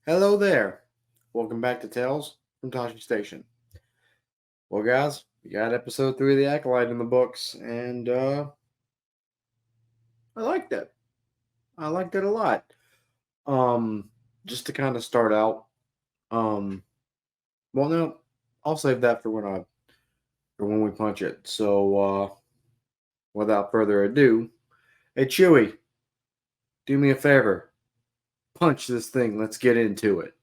Hello there. Welcome back to Tales from Tosche Station. Well, guys, we got episode 3 of the Acolyte in the books, and I liked it. I liked it a lot. Um, just to kind of start out, um, well, no, I'll save that for when we punch it. So, without further ado, hey Chewy, do me a favor, punch this thing. Let's get into it.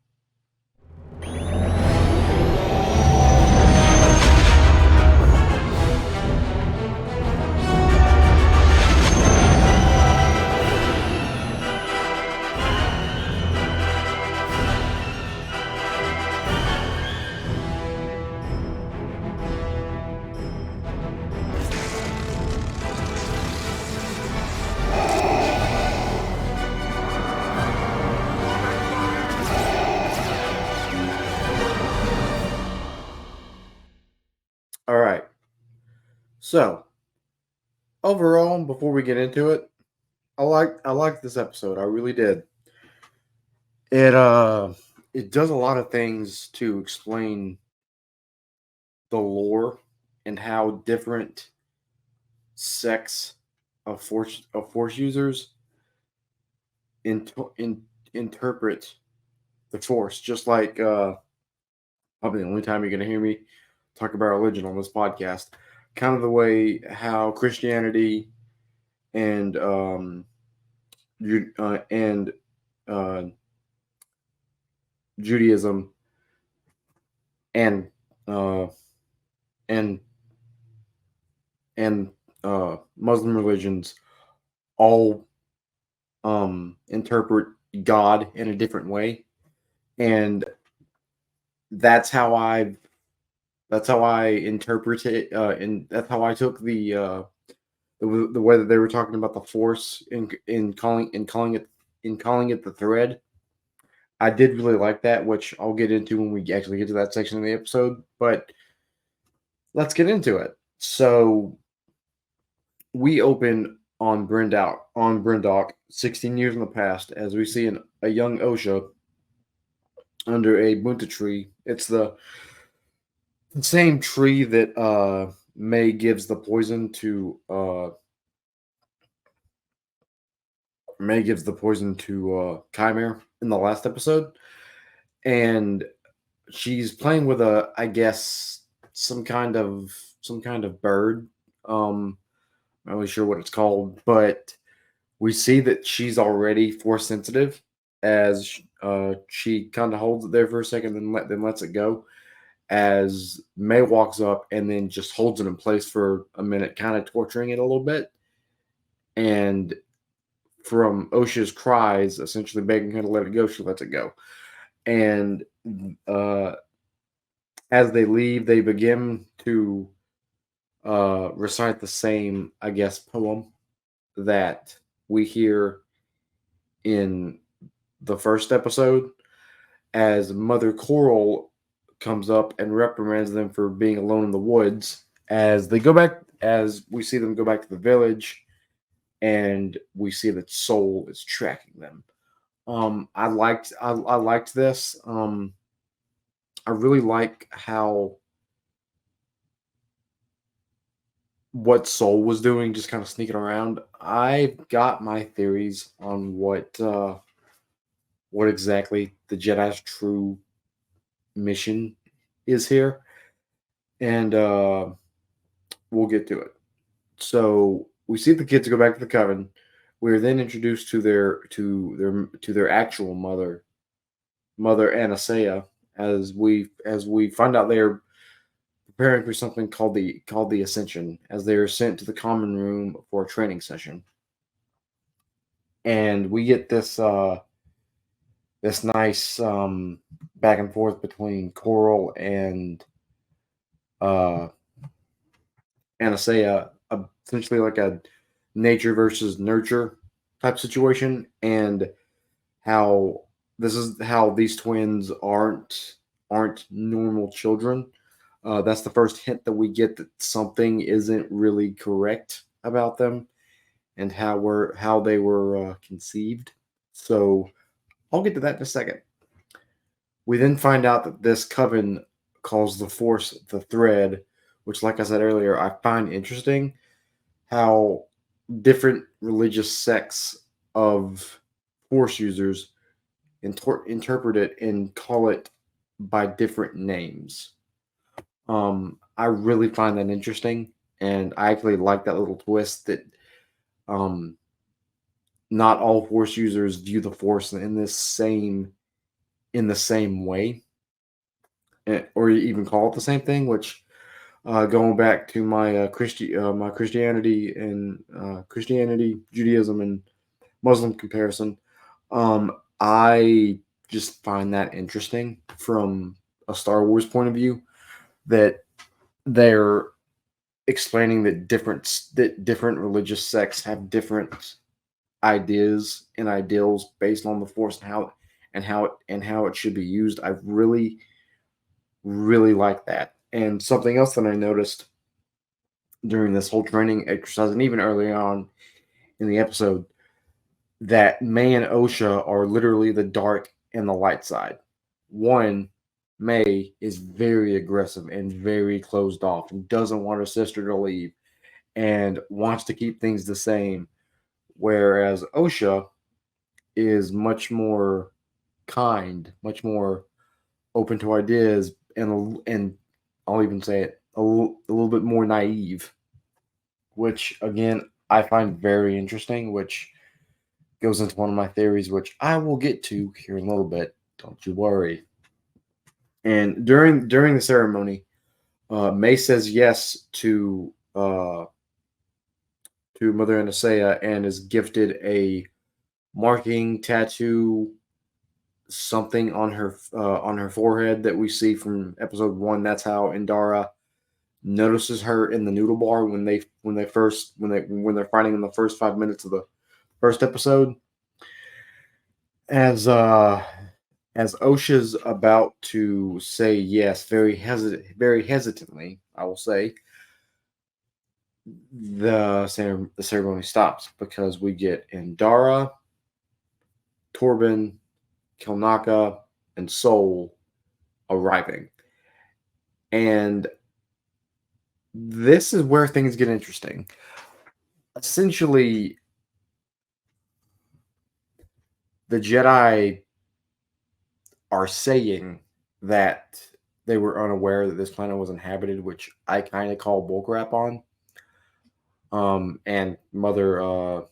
All right. So, overall, before we get into it, I liked this episode. I really did. It it does a lot of things to explain the lore and how different sects of force users in, interpret the force. Just like probably the only time you're gonna hear me talk about religion on this podcast. Kind of the way how Christianity and and uh, Judaism and uh, and and Muslim religions all interpret God in a different way, and that's how I that's how I interpret it, and that's how I took the way that they were talking about the Force in calling it the thread. I did really like that, which I'll get into when we actually get to that section of the episode. But let's get into it. So we open on Brindok 16 years in the past, as we see a young Osha under a bunta tree. It's the same tree that May gives the poison to Chimera in the last episode, and she's playing with I guess some kind of bird. Not really sure what it's called, but we see that she's already force sensitive as she kind of holds it there for a second, then lets it go. As May walks up and then just holds it in place for a minute, kind of torturing it a little bit, and from Osha's cries, essentially begging her to let it go, she lets it go. And uh, as they leave, they begin to recite the same, I guess, poem that we hear in the first episode, as Mother Coral comes up and reprimands them for being alone in the woods. As we see them go back to the village, and we see that Soul is tracking them. I liked this. I really like how what Soul was doing, just kind of sneaking around. I've got my theories on what exactly the Jedi's true mission is here, and we'll get to it. So we see the kids go back to the coven. We are then introduced to their actual Mother Anastasia, as we find out they are preparing for something called the Ascension, as they are sent to the common room for a training session. And we get this nice back and forth between Coral and uh, Anastasia, essentially like a nature versus nurture type situation, and how this is how these twins aren't normal children. That's the first hint that we get that something isn't really correct about them and how they were conceived. So I'll get to that in a second. We then find out that this coven calls the Force the thread, which, like I said earlier, I find interesting how different religious sects of Force users interpret it and call it by different names. I really find that interesting, and I actually like that little twist that um, not all Force users view the Force in the same way, or even call it the same thing. Which, going back to my my Christianity and Christianity, Judaism, and Muslim comparison, I just find that interesting from a Star Wars point of view that they're explaining that different religious sects have different ideas and ideals based on the Force and how it should be used. I really like that. And something else that I noticed during this whole training exercise, and even early on in the episode, that May and Osha are literally the dark and the light side. One, May is very aggressive and very closed off and doesn't want her sister to leave and wants to keep things the same. Whereas Osha is much more kind, much more open to ideas, and I'll even say it a little bit more naive, which again I find very interesting. Which goes into one of my theories, which I will get to here in a little bit. Don't you worry. And during the ceremony, May says yes to Mother Anastasia and is gifted a marking tattoo, something on her forehead that we see from episode one. That's how Indara notices her in the noodle bar when they're fighting in the first 5 minutes of the first episode. As as Osha's about to say yes, very hesitantly, I will say, the ceremony stops because we get Indara, Torben, Kilnaka, and Soul arriving. And this is where things get interesting. Essentially, the Jedi are saying that they were unaware that this planet was inhabited, which I kind of call bullcrap on. And Mother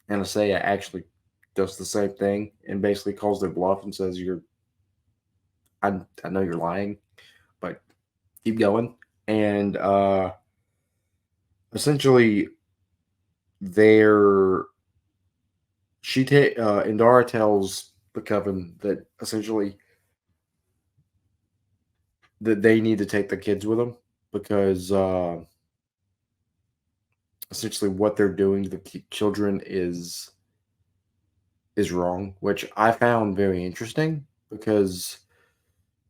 Anastasia actually does the same thing and basically calls their bluff and says, I know you're lying, but keep going." And essentially, they're Indara tells the coven that essentially that they need to take the kids with them because essentially what they're doing to the children is wrong, which I found very interesting because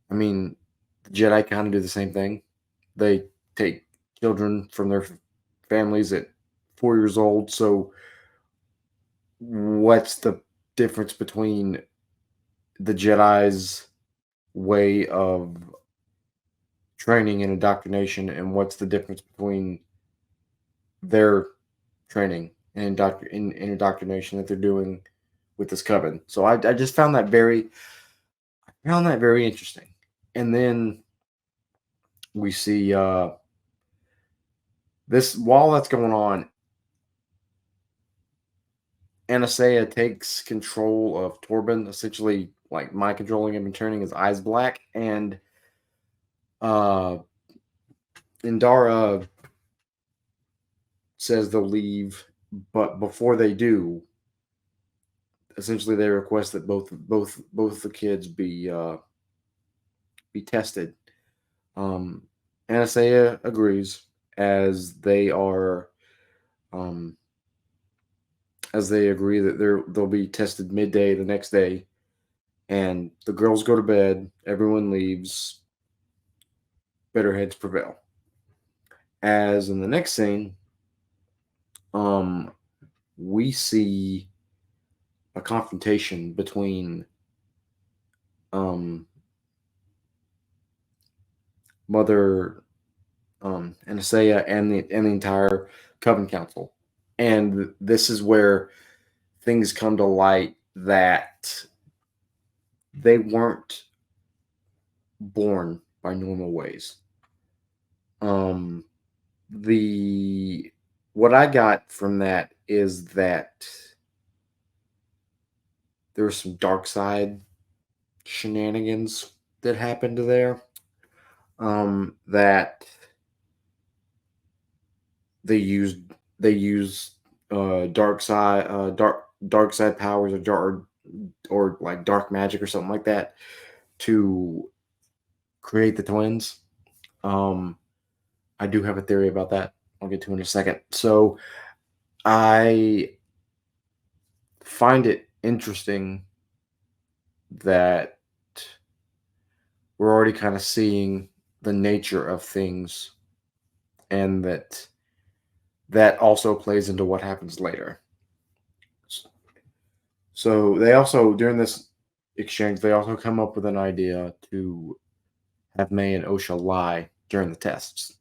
I mean the Jedi kind of do the same thing. They take children from their families at 4 years old. So what's the difference between the Jedi's way of training and indoctrination, and what's the difference between their training and indoctrination that they're doing with this coven? So I just found that very interesting. And then we see this while that's going on, Anastasia takes control of Torben, essentially like mind controlling him and turning his eyes black. And uh Indara says they'll leave, but before they do, essentially they request that both the kids be tested. Um, Anastasia agrees as they are um, as they agree that they'll be tested midday the next day, and the girls go to bed. Everyone leaves. Better heads prevail. As in the next scene, um, we see a confrontation between um, Mother Anastasia and the entire Coven Council. And this is where things come to light that they weren't born by normal ways. Um, the what I got from that is that there was some dark side shenanigans that happened there. That they used they used dark side powers or like dark magic or something like that to create the twins. Um, I do have a theory about that. I'll get to in a second. So I find it interesting that we're already kind of seeing the nature of things, and that also plays into what happens later. So they also during this exchange they also come up with an idea to have May and OSHA lie during the tests.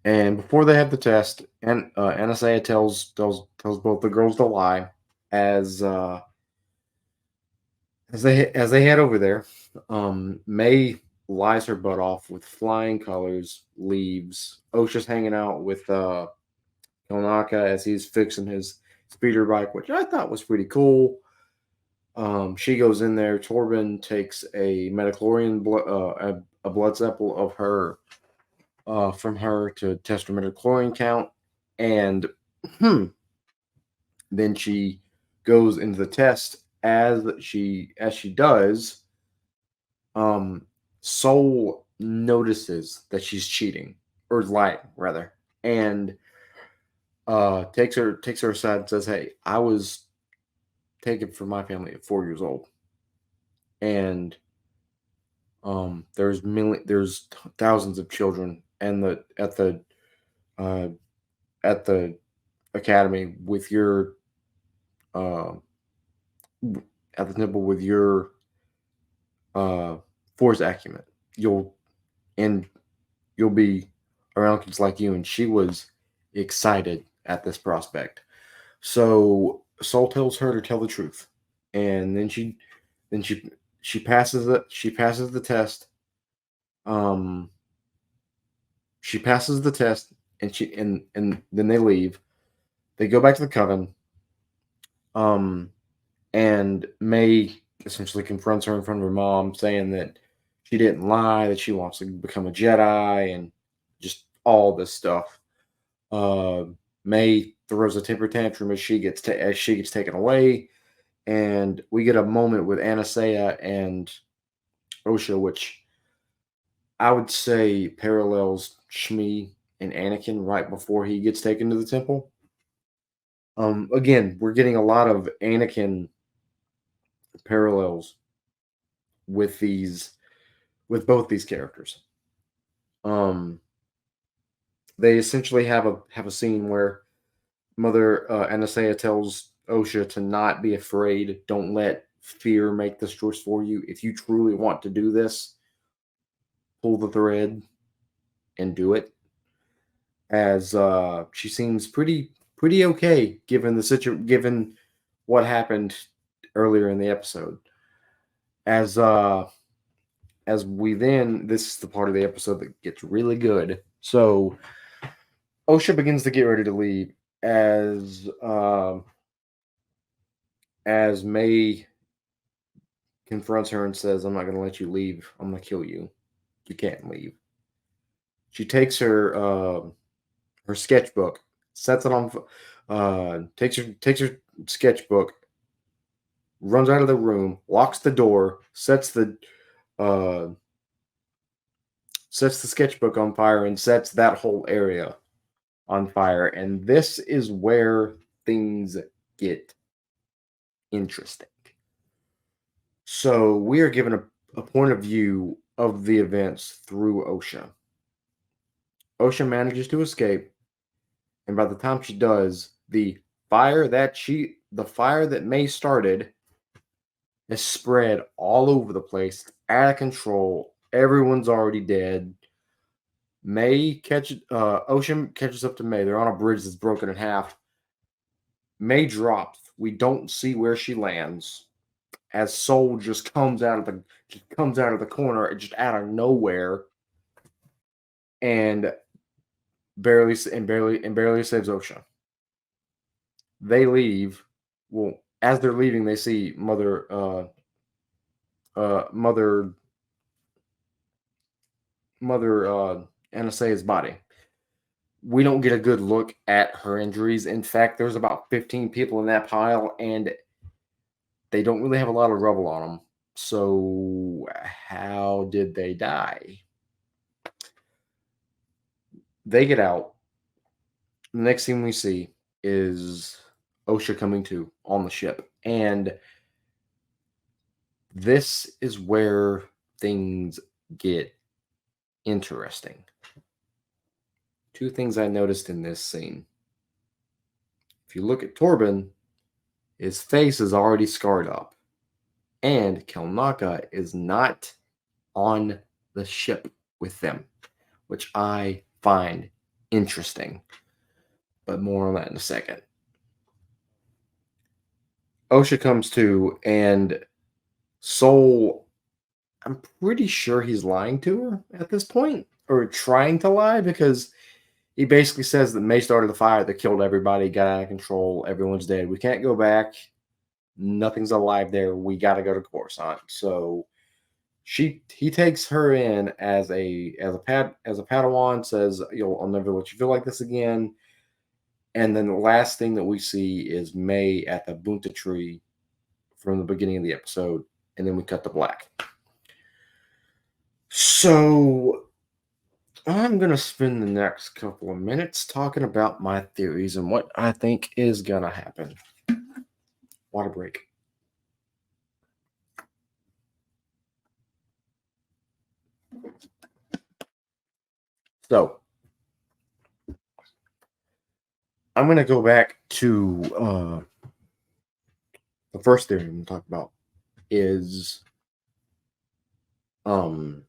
And before they have the test, and Anastasia tells both the girls to lie as as they head over there. May lies her butt off with flying colors, leaves. OSHA's hanging out with Konaka as he's fixing his speeder bike, which I thought was pretty cool. She goes in there. Torben takes a metachlorian, a blood sample of her from her to test her metachlorian count, and then she goes into the test. As she does, um, Soul notices that she's cheating or lying rather, and takes her aside and says, "Hey, I was taken from my family at 4 years old, and there's thousands of children and uh, at the academy with your uh, at the temple with your uh, force acumen. You'll and you'll be around kids like you." And she was excited at this prospect. So Soul tells her to tell the truth, and then she passes the test. Um, she passes the test, and then they leave. They go back to the coven. Um, and May essentially confronts her in front of her mom, saying that she didn't lie, that she wants to become a Jedi, and just all this stuff. Uh, May throws a temper tantrum as she gets taken away, and we get a moment with Anastasia and Osha, which I would say parallels Shmi and Anakin right before he gets taken to the temple. Again, we're getting a lot of Anakin parallels with these with both these characters. Um, they essentially have a scene where Mother Anastasia tells Osha to not be afraid. Don't let fear make this choice for you. If you truly want to do this, pull the thread and do it. As she seems pretty okay given what happened earlier in the episode. As as we then this is the part of the episode that gets really good. So Osha begins to get ready to leave as May confronts her and says, "I'm not going to let you leave. I'm going to kill you. You can't leave." She takes her sketchbook, sets it on, takes her sketchbook, runs out of the room, locks the door, uh, sets the sketchbook on fire, and sets that whole area on fire. And this is where things get interesting. So we are given a point of view of the events through Osha. Osha manages to escape, and by the time she does, the fire that May started is spread all over the place, out of control. Everyone's already dead. Ocean catches up to May. They're on a bridge that's broken in half. May drops. We don't see where she lands. As Soul just comes out of the corner, just out of nowhere, and barely saves Ocean. They leave. Well, as they're leaving, they see mother Anastaea's body. We don't get a good look at her injuries. In fact, there's about 15 people in that pile, and they don't really have a lot of rubble on them. So, how did they die? They get out. The next thing we see is OSHA coming to on the ship. And this is where things get interesting. Two things I noticed in this scene. If you look at Torben, his face is already scarred up. And Kelnaka is not on the ship with them, which I find interesting. But more on that in a second. OSHA comes to, and Soul, I'm pretty sure he's lying to her at this point, or trying to lie, because he basically says that May started the fire that killed everybody, got out of control, everyone's dead. We can't go back. Nothing's alive there. We got to go to Coruscant. So he takes her in as a Padawan, says, I'll never let you feel like this again. And then the last thing that we see is May at the Bunta tree from the beginning of the episode, and then we cut to black. So I'm going to spend the next couple of minutes talking about my theories and what I think is going to happen. Water break. So I'm going to go back to the first theory I'm going to talk about is the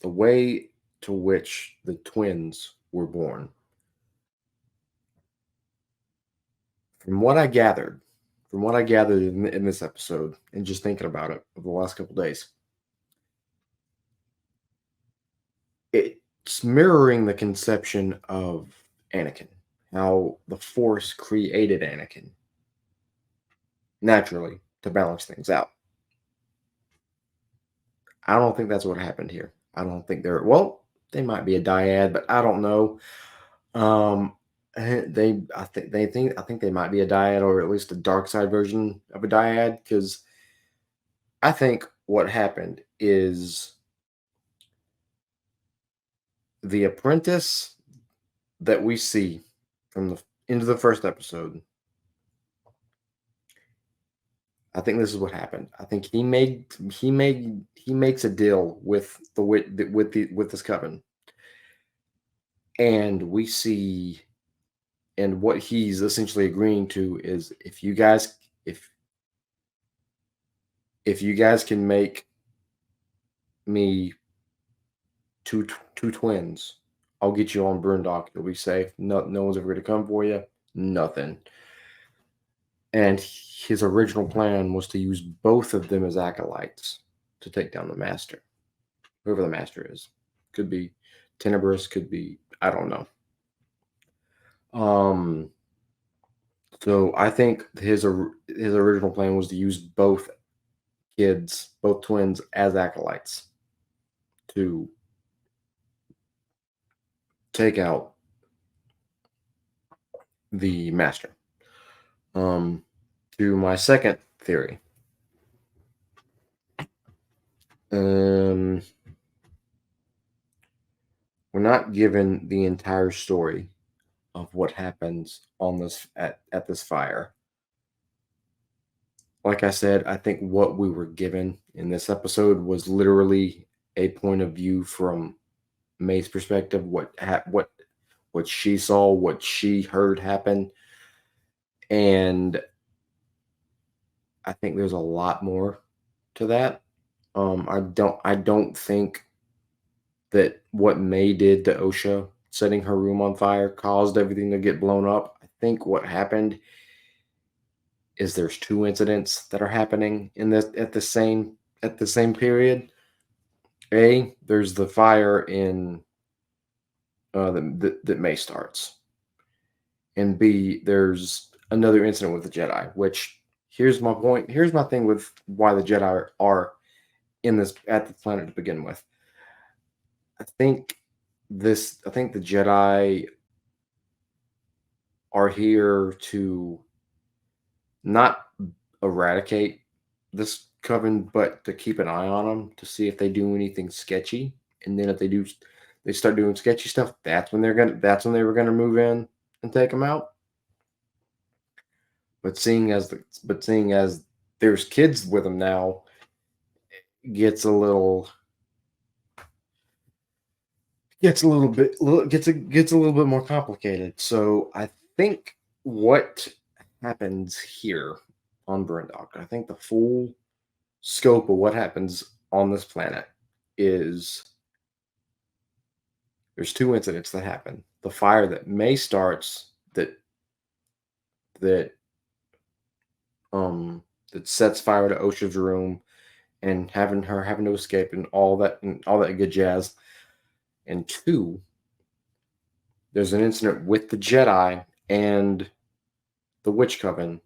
way to which the twins were born. From what I gathered in this episode, and just thinking about it over the last couple days, it's mirroring the conception of Anakin, how the Force created Anakin naturally to balance things out. I don't think that's what happened here. I don't think they might be a dyad, but I don't know. I think they might be a dyad, or at least a dark side version of a dyad, because I think what happened is the apprentice that we see from the into the first episode. I think this is what happened. I think he makes a deal with this coven, and we see, and what he's essentially agreeing to is if you guys can make me two twins, I'll get you on Brundock. You'll be safe. No one's ever going to come for you. Nothing. And his original plan was to use both of them as acolytes to take down the Master. Whoever the Master is. Could be Tenebrous, could be, I don't know. So I think his original plan was to use both twins, as acolytes to take out the Master. To my second theory. We're not given the entire story of what happens on this at this fire. Like I said, I think what we were given in this episode was literally a point of view from May's perspective, what she saw, what she heard happen, and I think there's a lot more to that. I don't think that what May did to Osha, setting her room on fire, caused everything to get blown up. I think what happened is there's two incidents that are happening in this at the same period. A, there's the fire in that May starts, and B, there's another incident with the Jedi. Which here's my point. Here's my thing with why the Jedi are in this at the planet to begin with. I think I think the Jedi are here to not eradicate this coven, but to keep an eye on them to see if they do anything sketchy. And then if they do, they start doing sketchy stuff. That's when they were gonna move in and take them out. But seeing as there's kids with them now, gets a little gets a little bit more complicated. So I think what happens here on Brindok, I think the full scope of what happens on this planet is there's two incidents that happen. The fire that May starts that um that sets fire to Osha's room and having to escape and all that good jazz. And two, there's an incident with the Jedi and the Witch Coven,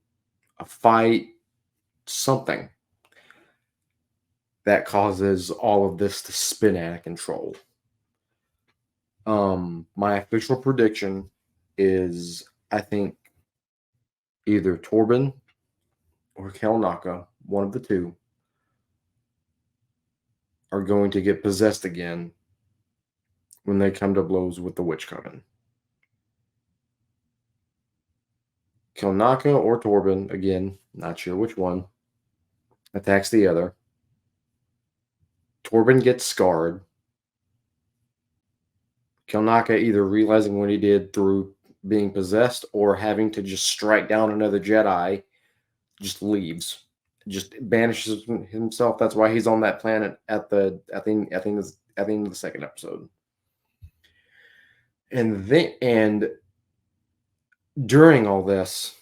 a fight, something that causes all of this to spin out of control. My official prediction is I think either Torben or Kelnaka, one of the two, are going to get possessed again when they come to blows with the Witch Coven. Kelnaka or Torben, again, not sure which one, attacks the other. Torben gets scarred. Kelnaka either realizing what he did through being possessed or having to just strike down another Jedi, just leaves, just banishes himself. That's why he's on that planet at the end of the second episode. And during all this,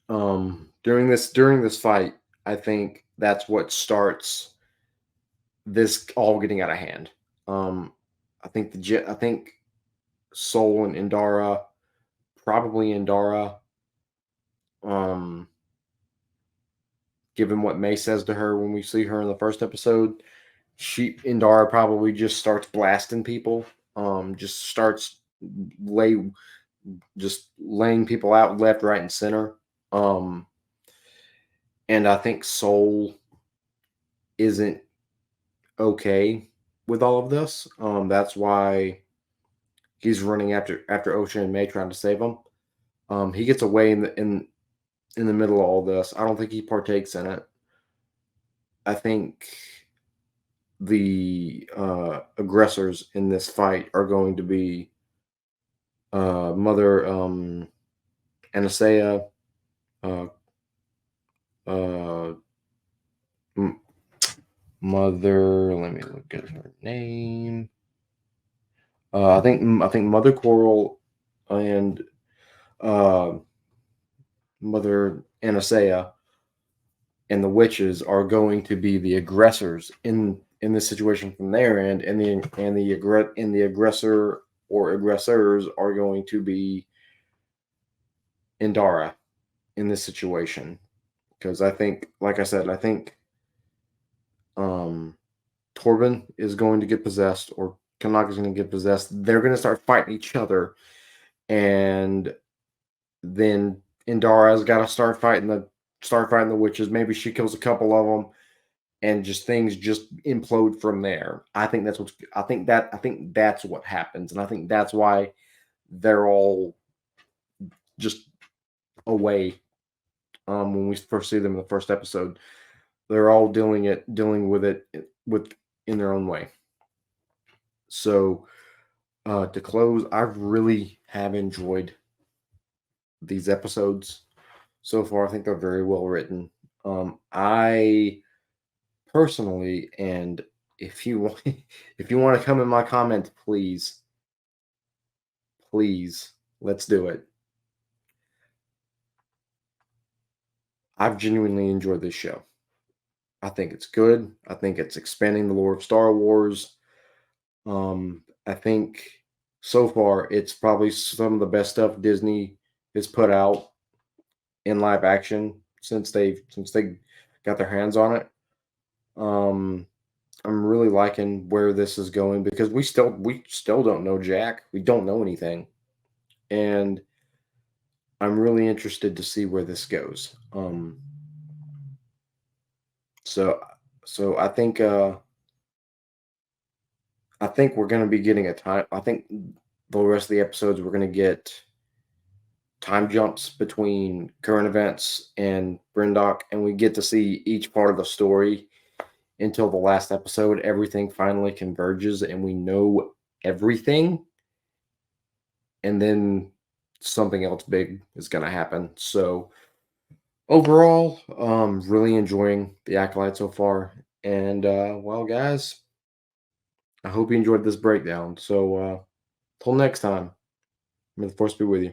during this fight, I think that's what starts this all getting out of hand. I think Soul and Indara, probably Indara, um, given what May says to her when we see her in the first episode, Indara probably just starts blasting people. Just starts lay just laying people out left, right, and center. Um, and I think Soul isn't okay with all of this. That's why he's running after Ocean and May trying to save him. He gets away in the middle of all this. I don't think he partakes in it. I think the aggressors in this fight are going to be Mother Anasea, uh, uh, m- Mother. Let me look at her name. I think Mother Coral and uh, Mother Anasea and the witches are going to be the aggressors in this situation from their end, and the aggressor or aggressors are going to be Indara in this situation. Because I think, like I said, I think um, Torben is going to get possessed, or Kanaka is going to get possessed. They're going to start fighting each other, and then Indara's got to start fighting the witches. Maybe she kills a couple of them, and just things just implode from there. I think that's what happens, and I think that's why they're all just away. When we first see them in the first episode, they're all dealing with it with in their own way. So to close, I really have enjoyed these episodes. so far. I think they're very well written. I personally, and if you want, if you want to come in my comments, please, please, let's do it. I've genuinely enjoyed this show. I think it's good. I think it's expanding the lore of Star Wars. I think so far it's probably some of the best stuff Disney has put out in live action since they got their hands on it. Um, I'm really liking where this is going because we still don't know Jack. We don't know anything, and I'm really interested to see where this goes. So so I think we're going to be getting a time. I think the rest of the episodes we're going to get time jumps between current events and Brindock, and we get to see each part of the story until the last episode. Everything finally converges, and we know everything, and then something else big is going to happen. So overall, really enjoying the Acolyte so far. And well, guys, I hope you enjoyed this breakdown. So till next time, may the force be with you.